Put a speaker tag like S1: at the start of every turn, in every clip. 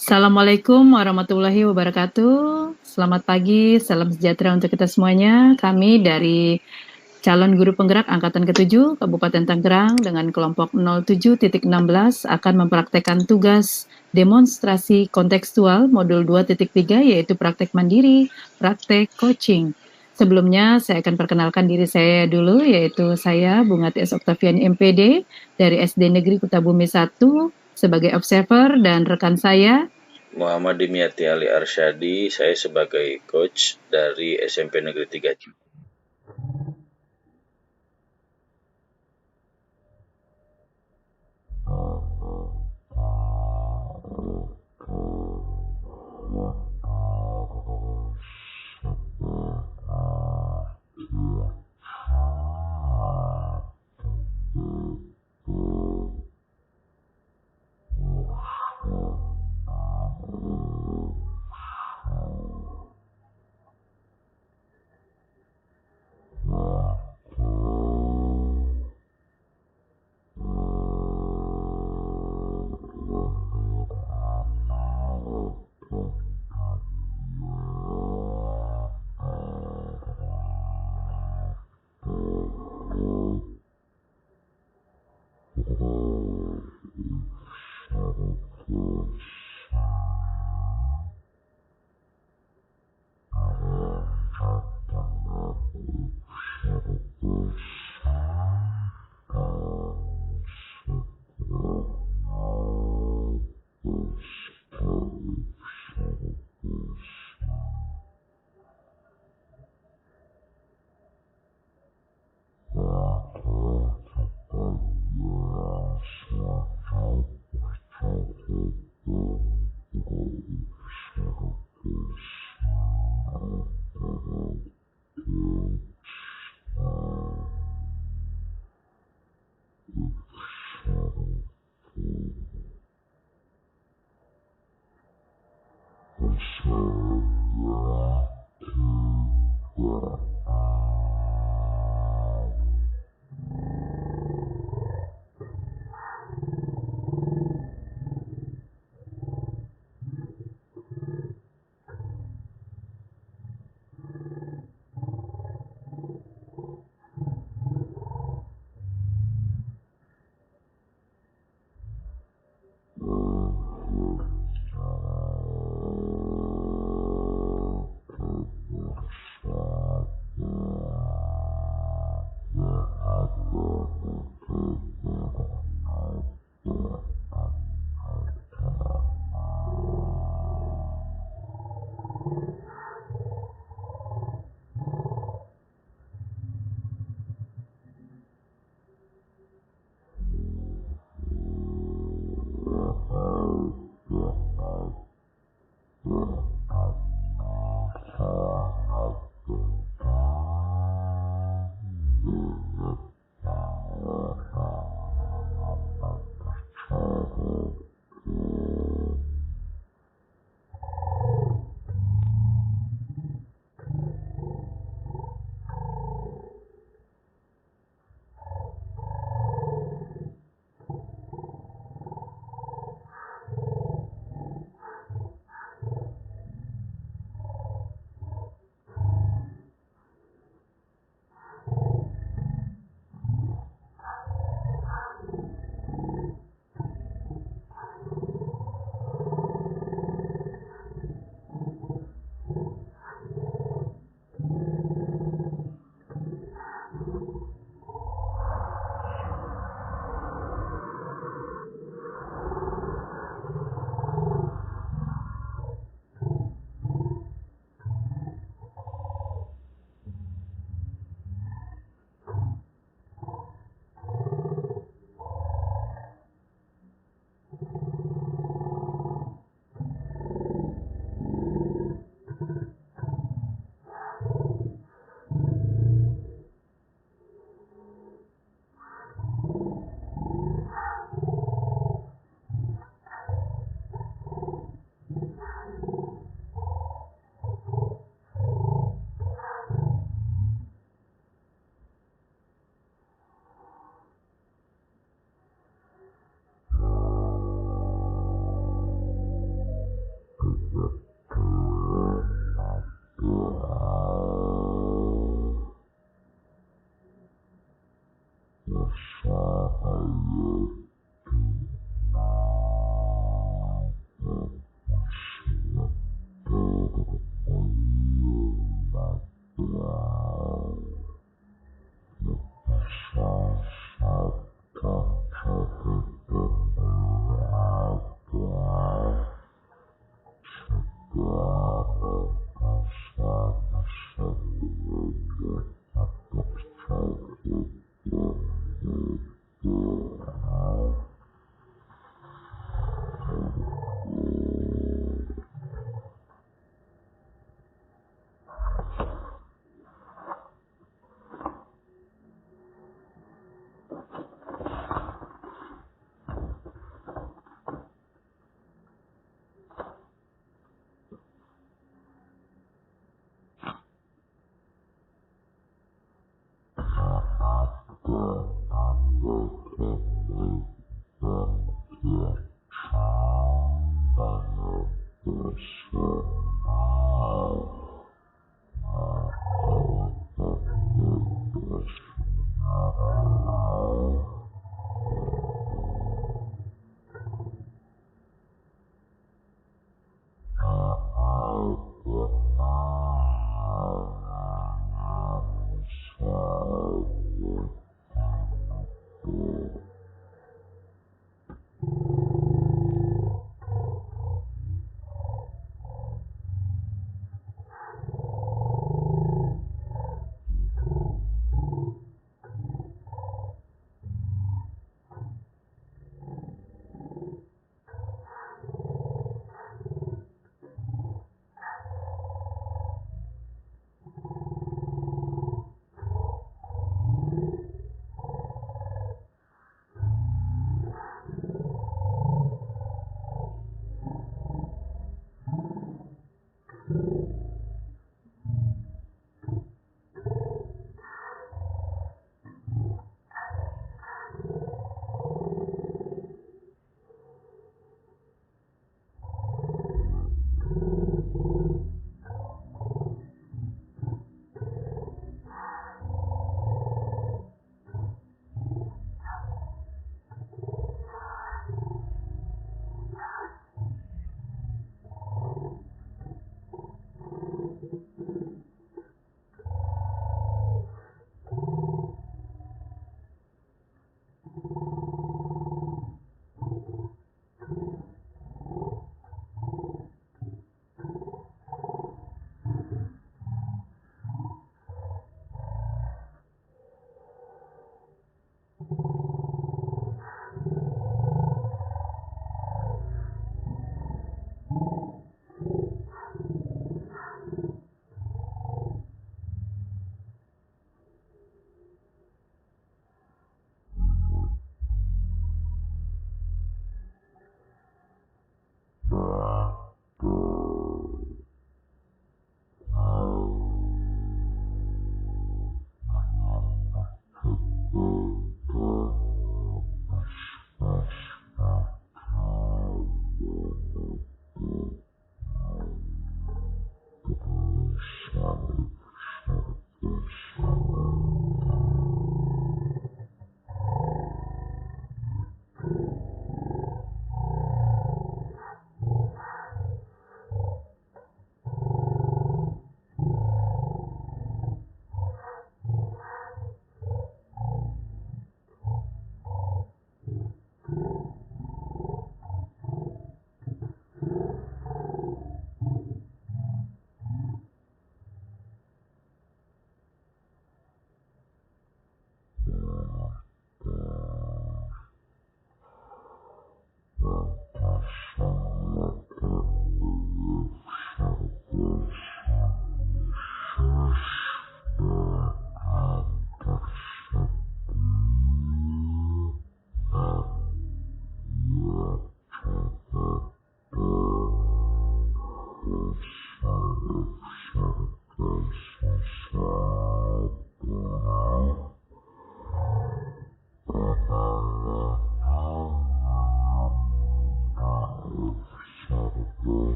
S1: Assalamualaikum warahmatullahi wabarakatuh. Selamat pagi, salam sejahtera untuk kita semuanya. Kami dari calon guru penggerak Angkatan ke-7 Kabupaten Tangerang dengan kelompok 07.16 akan mempraktekkan tugas demonstrasi kontekstual modul 2.3 yaitu praktek mandiri, praktek coaching. Sebelumnya saya akan perkenalkan diri saya dulu, yaitu saya Bunga T.S. Oktaviani MPD dari SD Negeri Kutabumi 1 sebagai observer, dan rekan saya
S2: Muhammad Dimyati Ali Arsyadi, saya sebagai coach dari SMP Negeri 3.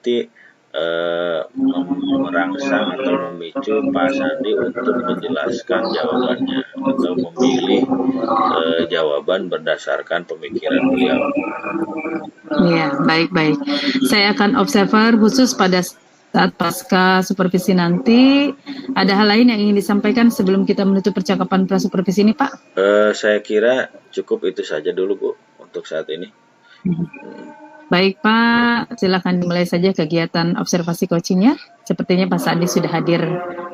S2: nanti merangsang atau memicu Pak Sandi untuk menjelaskan jawabannya atau memilih jawaban berdasarkan pemikiran beliau.
S1: Ya, baik-baik. Saya akan observer khusus pada saat pasca supervisi nanti. Ada hal lain yang ingin disampaikan sebelum kita menutup percakapan prasupervisi ini, Pak?
S2: Saya kira cukup itu saja dulu, Bu, untuk saat ini.
S1: Baik, Pak. Silakan dimulai saja kegiatan observasi coachingnya. Sepertinya Pak Sandi sudah hadir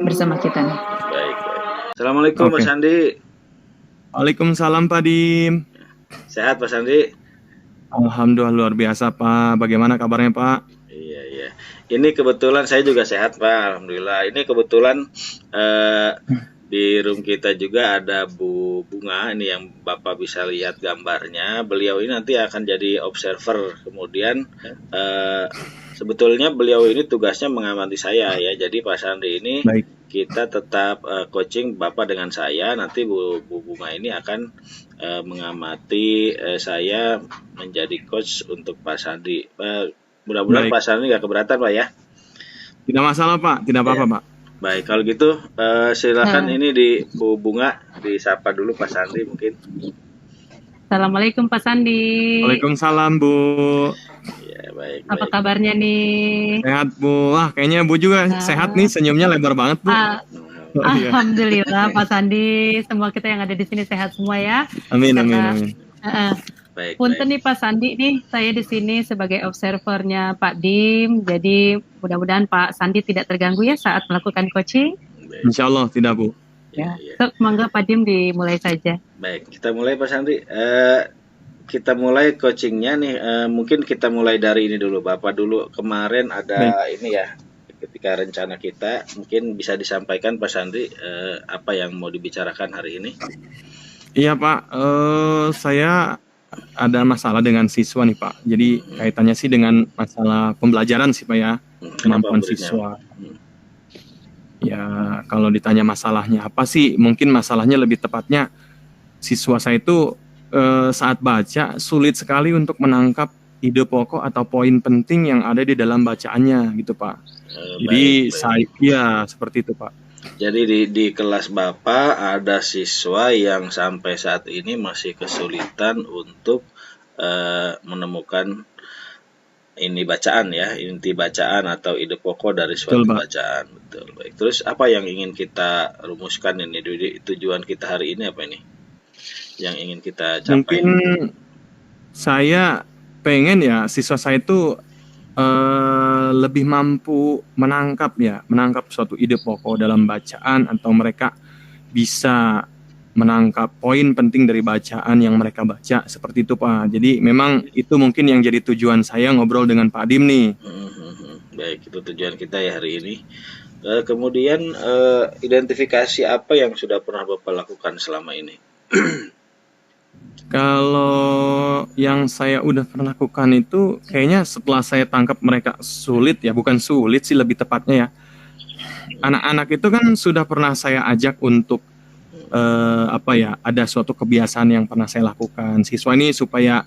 S1: bersama kita nih.
S2: Baik. Assalamualaikum, Pak Sandi.
S3: Waalaikumsalam, Pak Dim.
S2: Sehat, Pak Sandi?
S3: Alhamdulillah luar biasa, Pak. Bagaimana kabarnya, Pak?
S2: Iya. Ini kebetulan saya juga sehat, Pak. Alhamdulillah. Ini kebetulan di room kita juga ada Bu Bunga. Ini yang Bapak bisa lihat gambarnya. Beliau ini nanti akan jadi observer. Kemudian sebetulnya beliau ini tugasnya mengamati saya ya. Jadi Pak Sandi ini kita tetap coaching Bapak dengan saya. Nanti Bu Bunga ini akan mengamati saya menjadi coach untuk Pak Sandi. Mudah-mudahan Pak Sandi nggak keberatan, Pak ya.
S3: Tidak masalah, Pak. Tidak apa-apa, Pak.
S2: Baik, kalau gitu silakan ini di Bu Bunga disapa dulu Pak Sandi mungkin.
S1: Assalamualaikum Pak Sandi.
S3: Waalaikumsalam, Bu.
S2: Ya, baik.
S1: Apa kabarnya nih?
S3: Sehat, Bu. Wah, kayaknya Bu juga sehat nih, senyumnya lebar banget, Bu.
S1: Alhamdulillah Pak Sandi, semua kita yang ada di sini sehat semua ya.
S3: Amin.
S2: Baik.
S1: Punten nih Pak Sandi nih, saya di sini sebagai observernya Pak Dim. Jadi mudah-mudahan Pak Sandi tidak terganggu ya saat melakukan coaching.
S3: Insya Allah tidak, Bu.
S1: Ya. So, mangga Pak Dim dimulai saja.
S2: Baik, kita mulai Pak Sandi. Kita mulai coachingnya nih. Mungkin kita mulai dari ini dulu, Bapak dulu. Kemarin ada ini ya, ketika rencana kita, mungkin bisa disampaikan Pak Sandi apa yang mau dibicarakan hari ini.
S3: Iya, Pak. Saya ada masalah dengan siswa nih, Pak. Jadi kaitannya sih dengan masalah pembelajaran sih, Pak ya. Kemampuan siswa. Ya, kalau ditanya masalahnya apa sih? Mungkin masalahnya lebih tepatnya siswa saya itu saat baca sulit sekali untuk menangkap ide pokok atau poin penting yang ada di dalam bacaannya gitu, Pak. Jadi saya seperti itu, Pak.
S2: Jadi di kelas Bapak ada siswa yang sampai saat ini masih kesulitan untuk menemukan ini bacaan ya, inti bacaan atau ide pokok dari suatu bacaan. Betul. Baik. Terus apa yang ingin kita rumuskan ini? Tujuan kita hari ini apa ini? Yang ingin kita capai?
S3: Mungkin saya pengen ya siswa saya itu lebih mampu menangkap suatu ide pokok dalam bacaan, atau mereka bisa menangkap poin penting dari bacaan yang mereka baca, seperti itu, Pak. Jadi memang itu mungkin yang jadi tujuan saya ngobrol dengan Pak Dim nih.
S2: Baik, itu tujuan kita ya hari ini. Kemudian identifikasi apa yang sudah pernah Bapak lakukan selama ini?
S3: Kalau yang saya udah pernah lakukan itu kayaknya setelah saya tangkap mereka sulit ya, bukan sulit sih lebih tepatnya ya. Anak-anak itu kan sudah pernah saya ajak untuk ada suatu kebiasaan yang pernah saya lakukan. Siswa ini supaya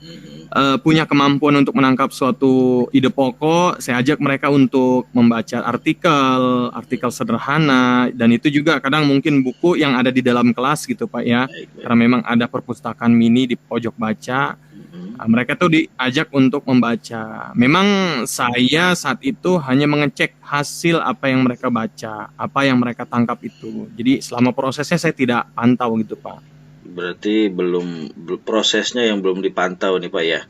S3: punya kemampuan untuk menangkap suatu ide pokok, saya ajak mereka untuk membaca artikel sederhana, dan itu juga kadang mungkin buku yang ada di dalam kelas gitu, Pak ya. Karena memang ada perpustakaan mini di pojok baca. Mereka tuh diajak untuk membaca. Memang saya saat itu hanya mengecek hasil apa yang mereka baca, apa yang mereka tangkap itu. Jadi selama prosesnya saya tidak pantau gitu, Pak.
S2: Berarti prosesnya yang belum dipantau nih, Pak ya.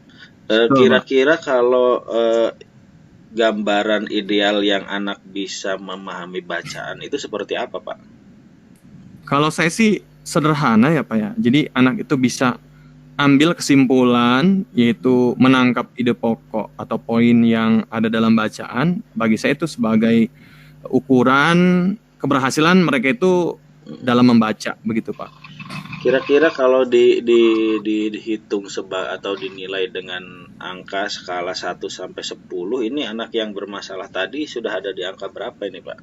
S2: Kira-kira kalau gambaran ideal yang anak bisa memahami bacaan itu seperti apa, Pak?
S3: Kalau saya sih sederhana ya, Pak ya. Jadi anak itu bisa ambil kesimpulan, yaitu menangkap ide pokok atau poin yang ada dalam bacaan. Bagi saya itu sebagai ukuran keberhasilan mereka itu dalam membaca, begitu, Pak.
S2: Kira-kira kalau dihitung atau dinilai dengan angka skala 1 sampai 10, ini anak yang bermasalah tadi sudah ada di angka berapa ini, Pak?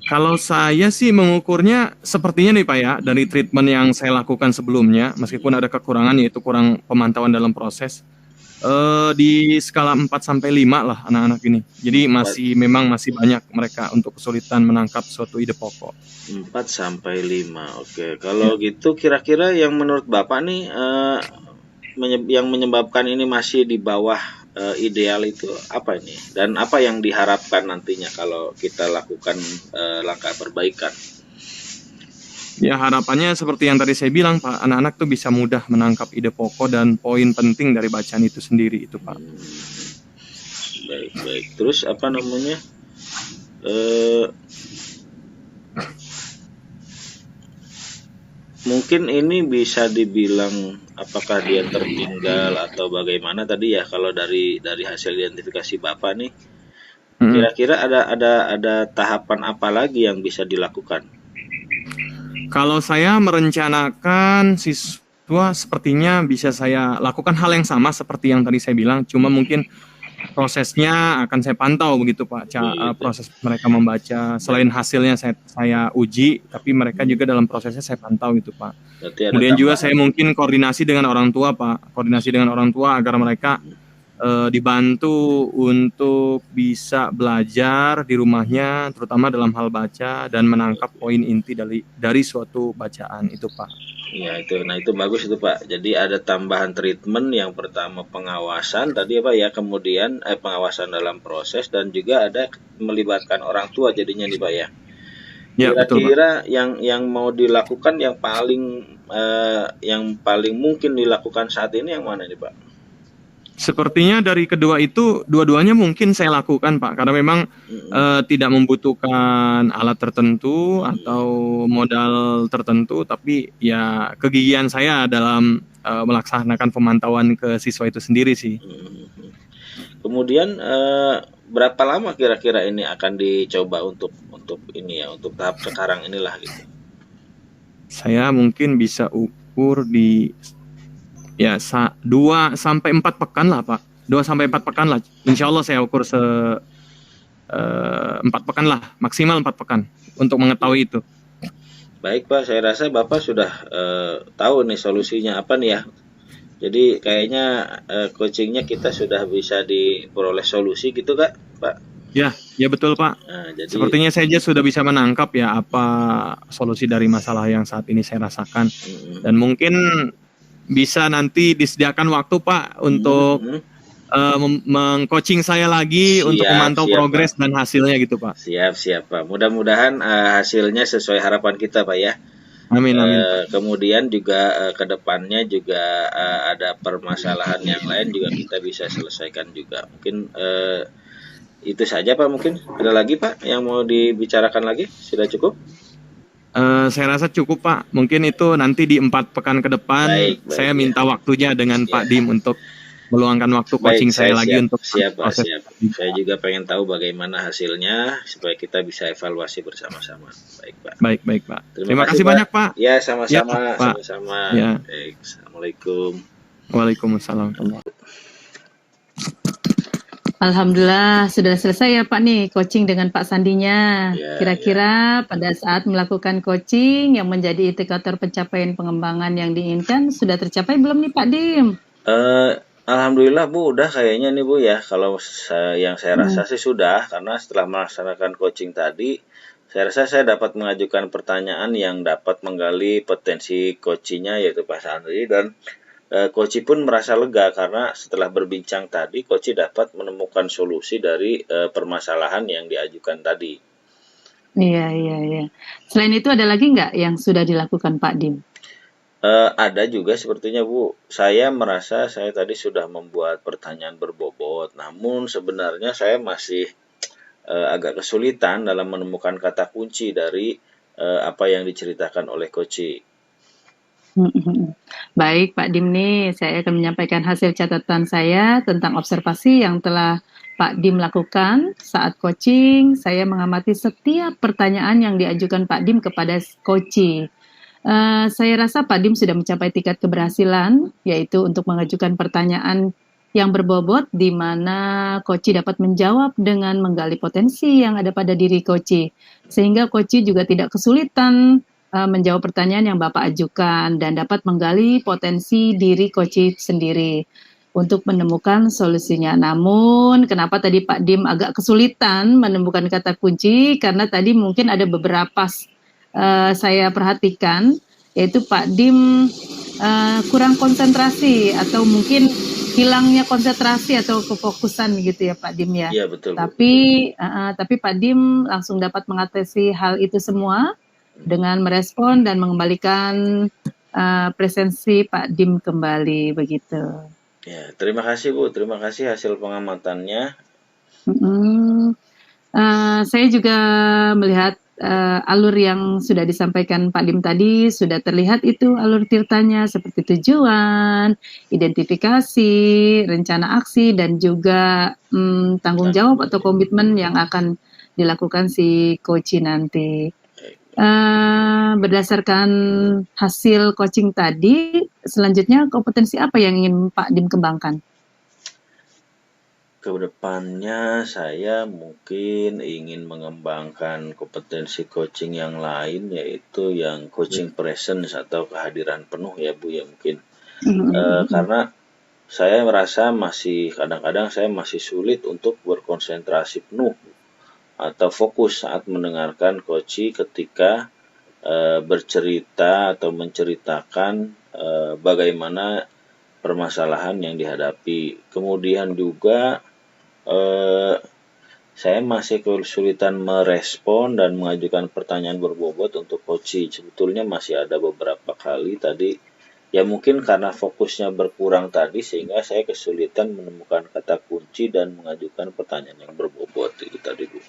S3: Kalau saya sih mengukurnya sepertinya nih, Pak ya, dari treatment yang saya lakukan sebelumnya, meskipun ada kekurangan, yaitu kurang pemantauan dalam proses. Di skala 4 sampai 5 lah anak-anak ini. Jadi memang masih banyak mereka untuk kesulitan menangkap suatu ide pokok.
S2: 4 sampai 5. Oke. Kalau gitu kira-kira yang menurut Bapak nih yang menyebabkan ini masih di bawah ideal itu apa ini? Dan apa yang diharapkan nantinya kalau kita lakukan langkah perbaikan?
S3: Ya harapannya seperti yang tadi saya bilang Pak, anak-anak tuh bisa mudah menangkap ide pokok dan poin penting dari bacaan itu sendiri itu Pak.
S2: Baik. Terus apa namanya? Mungkin ini bisa dibilang apakah dia tertinggal atau bagaimana tadi ya kalau dari hasil identifikasi Bapak nih. Kira-kira ada tahapan apa lagi yang bisa dilakukan?
S3: Kalau saya merencanakan siswa sepertinya bisa saya lakukan hal yang sama seperti yang tadi saya bilang, cuma mungkin prosesnya akan saya pantau begitu Pak, proses mereka membaca. Selain hasilnya saya uji, tapi mereka juga dalam prosesnya saya pantau gitu Pak. Kemudian juga saya mungkin koordinasi dengan orang tua Pak, agar mereka dibantu untuk bisa belajar di rumahnya, terutama dalam hal baca dan menangkap poin inti dari suatu bacaan itu Pak.
S2: Ya itu bagus itu Pak. Jadi ada tambahan treatment, yang pertama pengawasan tadi Pak ya, kemudian pengawasan dalam proses dan juga ada melibatkan orang tua jadinya nih Pak ya. Kira-kira yang mau dilakukan yang paling mungkin dilakukan saat ini yang mana nih Pak?
S3: Sepertinya dari kedua itu, dua-duanya mungkin saya lakukan Pak, karena memang tidak membutuhkan alat tertentu atau modal tertentu, tapi ya kegigihan saya dalam melaksanakan pemantauan ke siswa itu sendiri sih.
S2: Kemudian berapa lama kira-kira ini akan dicoba untuk ini ya, untuk tahap sekarang inilah gitu?
S3: Saya mungkin bisa ukur di 2 sampai 4 pekan lah Pak. 2 sampai 4 pekan lah. Insya Allah saya ukur 4 pekan lah, maksimal 4 pekan untuk mengetahui itu.
S2: Baik Pak, saya rasa Bapak sudah tahu nih solusinya apa nih ya. Jadi kayaknya coachingnya kita sudah bisa diperoleh solusi gitu Kak, Pak.
S3: Ya betul Pak.
S2: Jadi,
S3: sepertinya saya sudah bisa menangkap ya apa solusi dari masalah yang saat ini saya rasakan. Dan mungkin bisa nanti disediakan waktu Pak untuk meng-coaching saya lagi untuk memantau progres dan hasilnya gitu Pak.
S2: Siap Pak. Mudah-mudahan hasilnya sesuai harapan kita Pak ya.
S3: Amin.
S2: Kemudian juga ke depannya juga ada permasalahan yang lain juga kita bisa selesaikan juga. Mungkin itu saja Pak, mungkin ada lagi Pak yang mau dibicarakan lagi? Sudah cukup?
S3: Saya rasa cukup Pak. Mungkin itu nanti di 4 pekan ke depan saya minta waktunya dengan Pak Dim untuk meluangkan waktu coaching saya lagi untuk proses.
S2: Saya juga pengen tahu bagaimana hasilnya supaya kita bisa evaluasi bersama-sama. Baik Pak.
S3: Baik Pak. Terima kasih banyak Pak.
S2: Ya sama-sama.
S3: Ya.
S2: Baik. Assalamualaikum.
S3: Waalaikumsalam.
S1: Alhamdulillah sudah selesai ya Pak nih coaching dengan Pak Sandinya. Kira-kira pada saat melakukan coaching yang menjadi indikator pencapaian pengembangan yang diinginkan sudah tercapai belum nih Pak Dim?
S2: Alhamdulillah Bu, udah kayaknya nih Bu ya. Kalau yang saya rasa sih sudah, karena setelah melaksanakan coaching tadi, saya rasa saya dapat mengajukan pertanyaan yang dapat menggali potensi coachingnya yaitu Pak Sandri, dan Coach pun merasa lega karena setelah berbincang tadi, Coach dapat menemukan solusi dari permasalahan yang diajukan tadi.
S1: Iya. Selain itu ada lagi nggak yang sudah dilakukan Pak Dim?
S2: Ada juga sepertinya Bu. Saya merasa saya tadi sudah membuat pertanyaan berbobot, namun sebenarnya saya masih agak kesulitan dalam menemukan kata kunci dari apa yang diceritakan oleh Coach.
S1: Baik Pak Dim nih, saya akan menyampaikan hasil catatan saya tentang observasi yang telah Pak Dim lakukan saat coaching. Saya mengamati setiap pertanyaan yang diajukan Pak Dim kepada coach. Saya rasa Pak Dim sudah mencapai tingkat keberhasilan, yaitu untuk mengajukan pertanyaan yang berbobot di mana coach dapat menjawab dengan menggali potensi yang ada pada diri coach, sehingga coach juga tidak kesulitan menjawab pertanyaan yang Bapak ajukan dan dapat menggali potensi diri coach sendiri. untuk menemukan solusinya. Namun, kenapa tadi Pak Dim agak kesulitan menemukan kata kunci? Karena tadi mungkin ada beberapa saya perhatikan, yaitu Pak Dim kurang konsentrasi atau mungkin hilangnya konsentrasi atau kefokusan gitu ya Pak Dim ya.
S2: Iya betul.
S1: Tapi Pak Dim langsung dapat mengatasi hal itu semua dengan merespon dan mengembalikan presensi Pak Dim kembali begitu.
S2: Ya, terima kasih Bu, terima kasih hasil pengamatannya.
S1: Saya juga melihat alur yang sudah disampaikan Pak Dim tadi, sudah terlihat itu alur tirtanya seperti tujuan, identifikasi, rencana aksi, dan juga tanggung jawab atau komitmen yang akan dilakukan si coach nanti. Berdasarkan hasil coaching tadi, selanjutnya kompetensi apa yang ingin Pak Dim kembangkan?
S2: Kedepannya saya mungkin ingin mengembangkan kompetensi coaching yang lain, yaitu yang coaching presence atau kehadiran penuh ya Bu ya mungkin. Karena saya merasa kadang-kadang saya masih sulit untuk berkonsentrasi penuh atau fokus saat mendengarkan coach ketika bercerita atau menceritakan bagaimana permasalahan yang dihadapi. Kemudian juga saya masih kesulitan merespon dan mengajukan pertanyaan berbobot untuk coach. Sebetulnya masih ada beberapa kali tadi, ya mungkin karena fokusnya berkurang tadi sehingga saya kesulitan menemukan kata kunci dan mengajukan pertanyaan yang berbobot itu tadi Bu.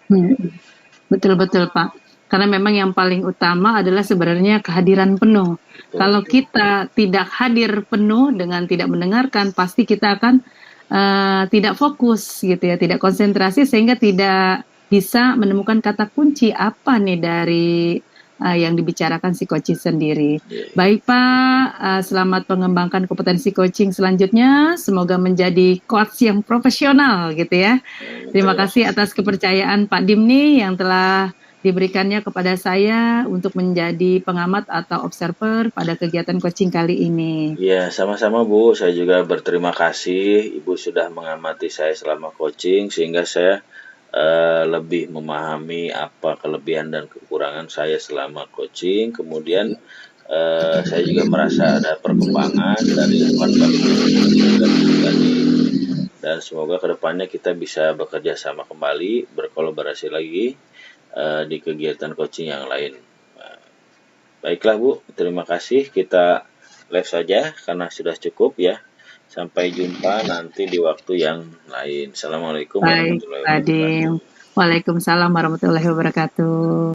S1: Betul-betul Pak. Karena memang yang paling utama adalah sebenarnya kehadiran penuh. Kalau kita tidak hadir penuh dengan tidak mendengarkan, pasti kita akan tidak fokus gitu ya, tidak konsentrasi sehingga tidak bisa menemukan kata kunci apa nih dari yang dibicarakan si coaching sendiri. Baik Pak, selamat mengembangkan kompetensi coaching selanjutnya. Semoga menjadi coach yang profesional gitu ya. Terima kasih atas kepercayaan Pak Dim nih yang telah diberikannya kepada saya untuk menjadi pengamat atau observer pada kegiatan coaching kali ini.
S2: Ya, sama-sama Bu. Saya juga berterima kasih Ibu sudah mengamati saya selama coaching sehingga saya lebih memahami apa kelebihan dan kekurangan saya selama coaching. Kemudian saya juga merasa ada perkembangan dari 4 kali tadi. Dan semoga kedepannya kita bisa bekerja sama kembali, berkolaborasi lagi di kegiatan coaching yang lain. Baiklah Bu, terima kasih. Kita live saja karena sudah cukup ya. Sampai jumpa nanti di waktu yang lain. Assalamualaikum warahmatullahi wabarakatuh.
S1: Waalaikumsalam warahmatullahi wabarakatuh.